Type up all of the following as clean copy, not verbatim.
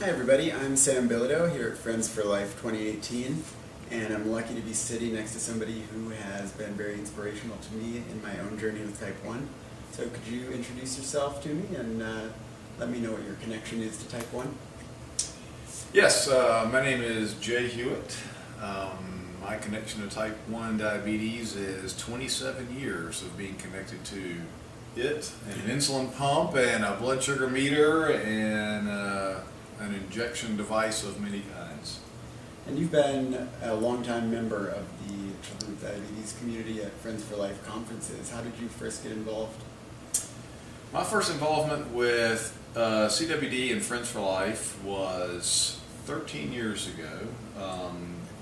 Hi everybody, I'm Sam Billetdeaux here at Friends for Life 2018, and I'm lucky to be sitting next to somebody who has been very inspirational to me in my own journey with Type 1. So could you introduce yourself to me and let me know what your connection is to Type 1? Yes, my name is Jay Hewitt. My connection to Type 1 diabetes is 27 years of being connected to it, and an insulin pump, and a blood sugar meter, and an injection device of many kinds. And you've been a longtime member of the children with diabetes community at Friends for Life conferences. How did you first get involved? My first involvement with CWD and Friends for Life was 13 years ago.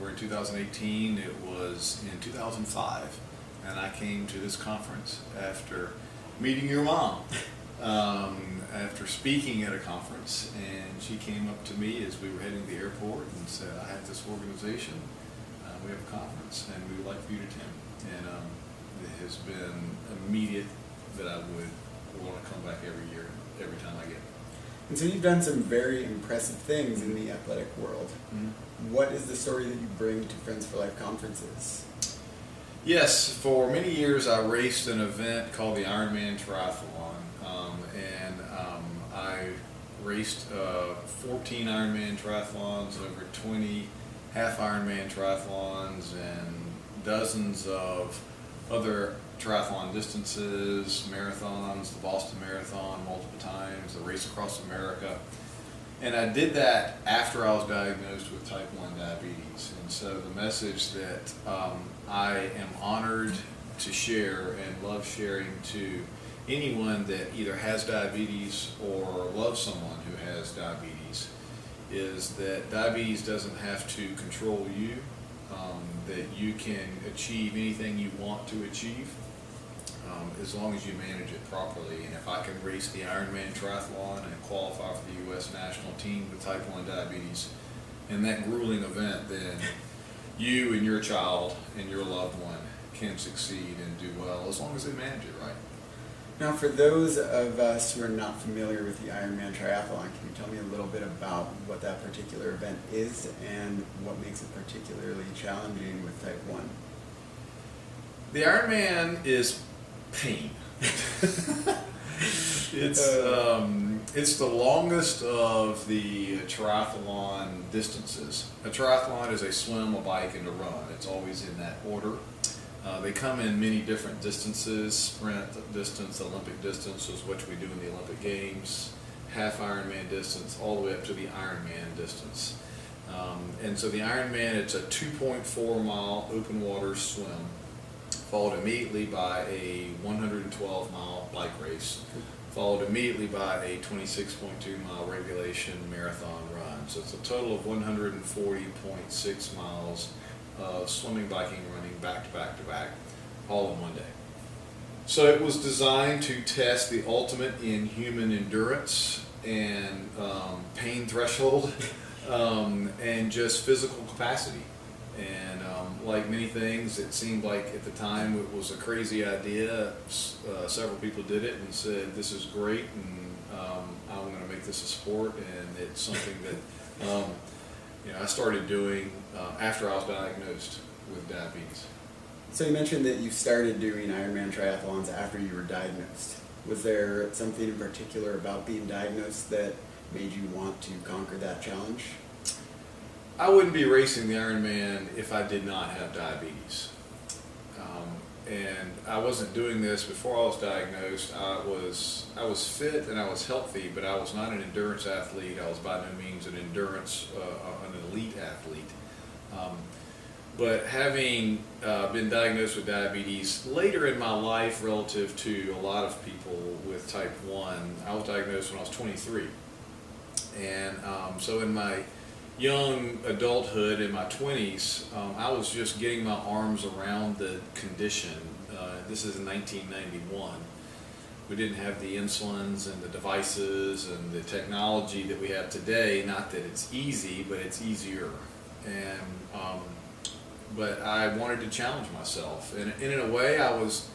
We're in 2018, it was in 2005, and I came to this conference after meeting your mom, after speaking at a conference, and she came up to me as we were heading to the airport and said, I have this organization, we have a conference, and we would like for you to attend. And it has been immediate that I would want to come back every year, every time I get it. And so you've done some very impressive things in the athletic world. Mm-hmm. What is the story that you bring to Friends for Life conferences? Yes, for many years I raced an event called the Ironman Triathlete. I raced 14 Ironman triathlons, over 20 half Ironman triathlons, and dozens of other triathlon distances, marathons, the Boston Marathon multiple times, the Race Across America. And I did that after I was diagnosed with Type 1 diabetes. And so the message that I am honored to share and love sharing to anyone that either has diabetes or loves someone who has diabetes is that diabetes doesn't have to control you, that you can achieve anything you want to achieve as long as you manage it properly. And if I can race the Ironman Triathlon and qualify for the U.S. national team with Type 1 diabetes in that grueling event, then you and your child and your loved one can succeed and do well as long as they manage it right. Now, for those of us who are not familiar with the Ironman Triathlon, can you tell me a little bit about what that particular event is and what makes it particularly challenging with Type 1? The Ironman is pain. It's the longest of the triathlon distances. A triathlon is a swim, a bike, and a run. It's always in that order. They come in many different distances: sprint distance, Olympic distance, is what we do in the Olympic Games, half Ironman distance, all the way up to the Ironman distance. And so the Ironman, it's a 2.4 mile open water swim, followed immediately by a 112 mile bike race, followed immediately by a 26.2 mile regulation marathon run. So it's a total of 140.6 miles of swimming, biking, running, back to back to back, all in one day. So it was designed to test the ultimate in human endurance and pain threshold and just physical capacity. And like many things, it seemed like at the time it was a crazy idea. Several people did it and said, this is great, and I'm going to make this a sport, and it's something that I started doing after I was diagnosed with diabetes. So you mentioned that you started doing Ironman triathlons after you were diagnosed. Was there something in particular about being diagnosed that made you want to conquer that challenge? I wouldn't be racing the Ironman if I did not have diabetes. And I wasn't doing this before I was diagnosed. I was fit and I was healthy, but I was not an endurance athlete. I was by no means an elite athlete. But having been diagnosed with diabetes later in my life relative to a lot of people with Type 1, I was diagnosed when I was 23. And so in my young adulthood, in my 20s, I was just getting my arms around the condition. This is in 1991. We didn't have the insulins and the devices and the technology that we have today. Not that it's easy, but it's easier. And but I wanted to challenge myself, and in a way, I was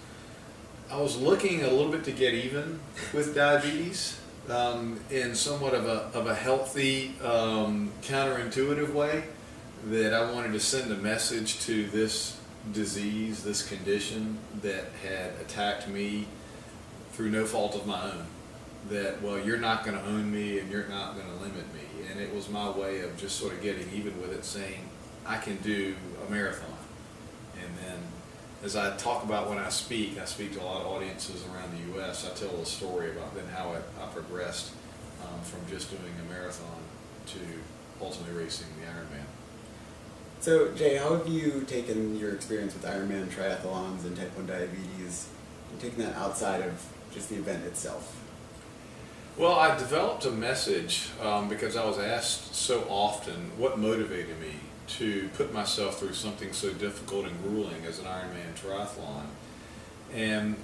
looking a little bit to get even with diabetes. in somewhat of a healthy, counterintuitive way, that I wanted to send a message to this disease, this condition that had attacked me through no fault of my own. That, well, you're not going to own me and you're not going to limit me. And it was my way of just sort of getting even with it, saying, I can do a marathon. And then, as I talk about when I speak to a lot of audiences around the U.S. I tell a story about then how I progressed from just doing a marathon to ultimately racing the Ironman. So, Jay, how have you taken your experience with Ironman triathlons and type 1 diabetes and taken that outside of just the event itself? Well, I developed a message because I was asked so often what motivated me to put myself through something so difficult and grueling as an Ironman triathlon. And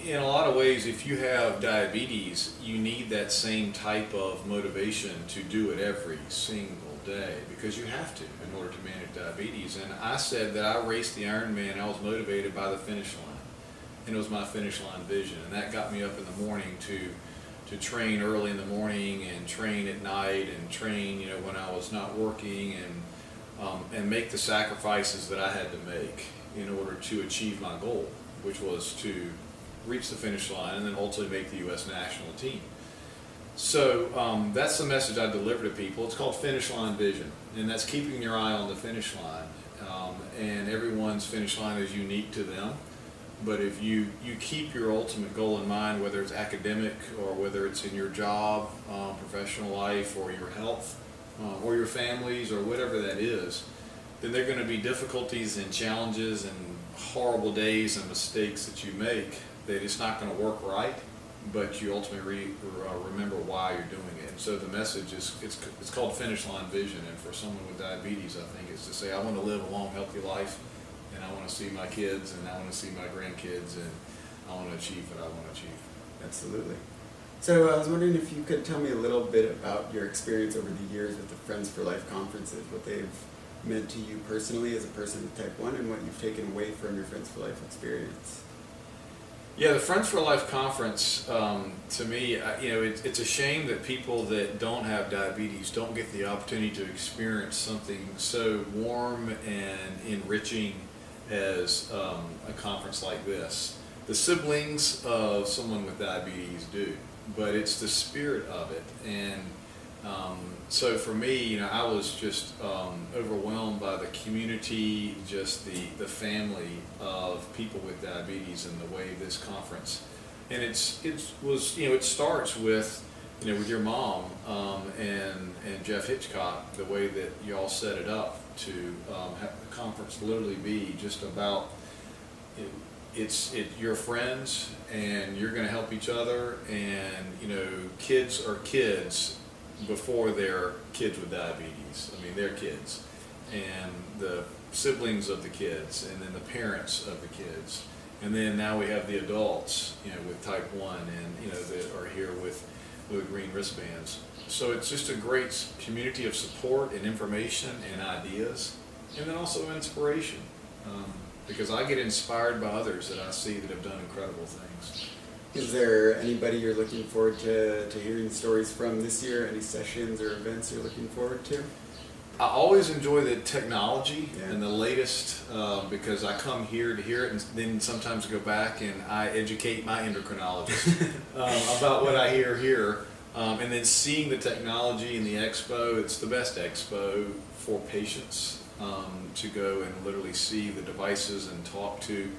in a lot of ways, if you have diabetes, you need that same type of motivation to do it every single day, because you have to in order to manage diabetes. And I said that I raced the Ironman, I was motivated by the finish line. And it was my finish line vision. And that got me up in the morning to train early in the morning and train at night and train, when I was not working, and make the sacrifices that I had to make in order to achieve my goal, which was to reach the finish line and then ultimately make the U.S. national team. So that's the message I deliver to people. It's called finish line vision, and that's keeping your eye on the finish line. And everyone's finish line is unique to them. But if you keep your ultimate goal in mind, whether it's academic or whether it's in your job, professional life, or your health, or your families, or whatever that is, then there are going to be difficulties and challenges and horrible days and mistakes that you make that it's not going to work right, but you ultimately remember why you're doing it. And so the message is, it's called finish line vision, and for someone with diabetes, I think it's to say, I want to live a long, healthy life, and I want to see my kids, and I want to see my grandkids, and I want to achieve what I want to achieve. Absolutely. So I was wondering if you could tell me a little bit about your experience over the years with the Friends for Life conferences, what they've meant to you personally as a person with type 1, and what you've taken away from your Friends for Life experience. Yeah, the Friends for Life conference, to me, it's a shame that people that don't have diabetes don't get the opportunity to experience something so warm and enriching as a conference like this. The siblings of someone with diabetes do, but it's the spirit of it. And so for me, I was just overwhelmed by the community, just the family of people with diabetes, and the way this conference, and it starts with with your mom and Jeff Hitchcock, the way that you all set it up to have the conference literally be just about it's your friends, and you're going to help each other, and kids are kids before they're kids with diabetes. I mean, they're kids, and the siblings of the kids, and then the parents of the kids, and then now we have the adults, with type 1, and that are here with green wristbands. So it's just a great community of support and information and ideas, and then also inspiration, because I get inspired by others that I see that have done incredible things. Is there anybody you're looking forward to hearing stories from this year? Any sessions or events you're looking forward to? I always enjoy the technology Yeah. and the latest because I come here to hear it, and then sometimes go back and I educate my endocrinologist about what I hear here. And then seeing the technology in the expo, it's the best expo for patients to go and literally see the devices and talk to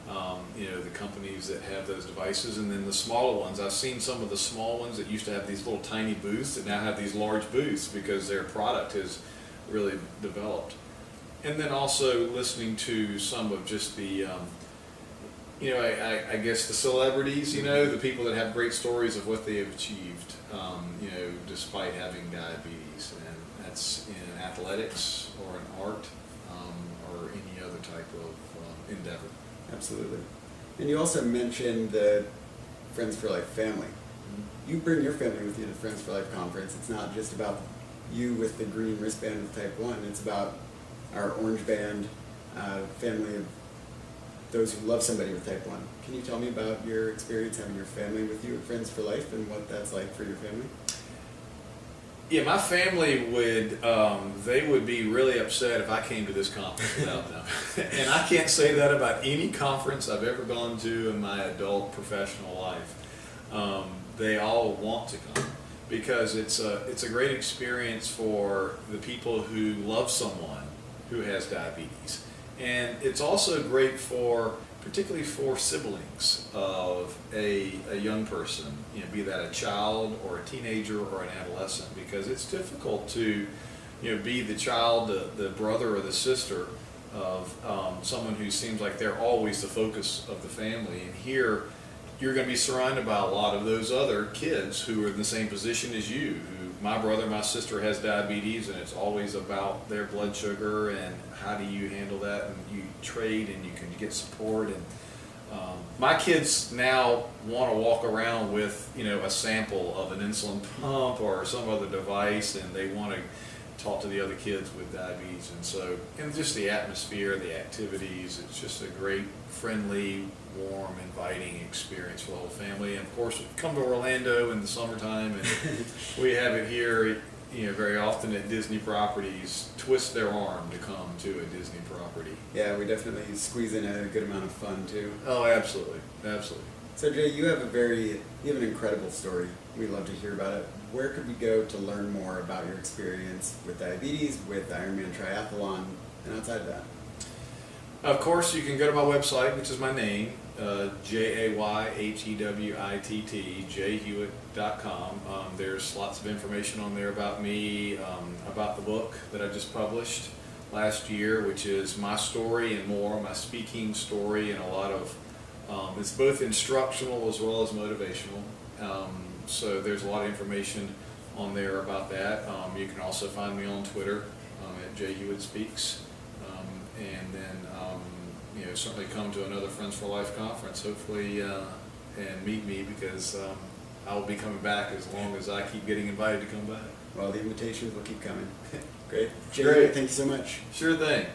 the companies that have those devices, and then the smaller ones. I've seen some of the small ones that used to have these little tiny booths that now have these large booths because their product has really developed. And then also listening to some of just the, I guess the celebrities, the people that have great stories of what they have achieved, despite having diabetes. And that's in athletics or in art or any other type of endeavor. Absolutely. And you also mentioned the Friends for Life family. You bring your family with you to the Friends for Life conference. It's not just about you with the green wristband with type 1. It's about our orange band family of those who love somebody with type 1. Can you tell me about your experience having your family with you at Friends for Life and what that's like for your family? Yeah, my family would, they would be really upset if I came to this conference without them. And I can't say that about any conference I've ever gone to in my adult professional life. They all want to come because it's a great experience for the people who love someone who has diabetes. And it's also great for, particularly for siblings of a young person, you know, be that a child or a teenager or an adolescent, because it's difficult to, you know, be the child, the brother or the sister of someone who seems like they're always the focus of the family. And here, you're going to be surrounded by a lot of those other kids who are in the same position as you. Who, my brother, my sister has diabetes, and it's always about their blood sugar and how do you handle that, and you trade and you can get support. And my kids now want to walk around with, you know, a sample of an insulin pump or some other device, and they want to talk to the other kids with diabetes. And so, and just the atmosphere, the activities, it's just a great, friendly, warm, inviting experience for the whole family. And of course, we come to Orlando in the summertime, and we have it here, you know, very often at Disney properties, twist their arm to come to a Disney property. Yeah, we definitely squeeze in a good amount of fun too. Oh, absolutely, absolutely. So Jay, you have an incredible story. We'd love to hear about it. Where could we go to learn more about your experience with diabetes, with Ironman Triathlon, and outside of that? Of course, you can go to my website, which is my name, Jayhewitt, jayhewitt.com. There's lots of information on there about me, about the book that I just published last year, which is my story and more, my speaking story, and a lot of, it's both instructional as well as motivational. So there's a lot of information on there about that. You can also find me on Twitter at Jay Hewitt Speaks. And then, you know, certainly come to another Friends for Life conference, hopefully, and meet me, because I will be coming back as long as I keep getting invited to come back. Well, the invitations will keep coming. Great. Jay, Great. thank you so much. Sure thing.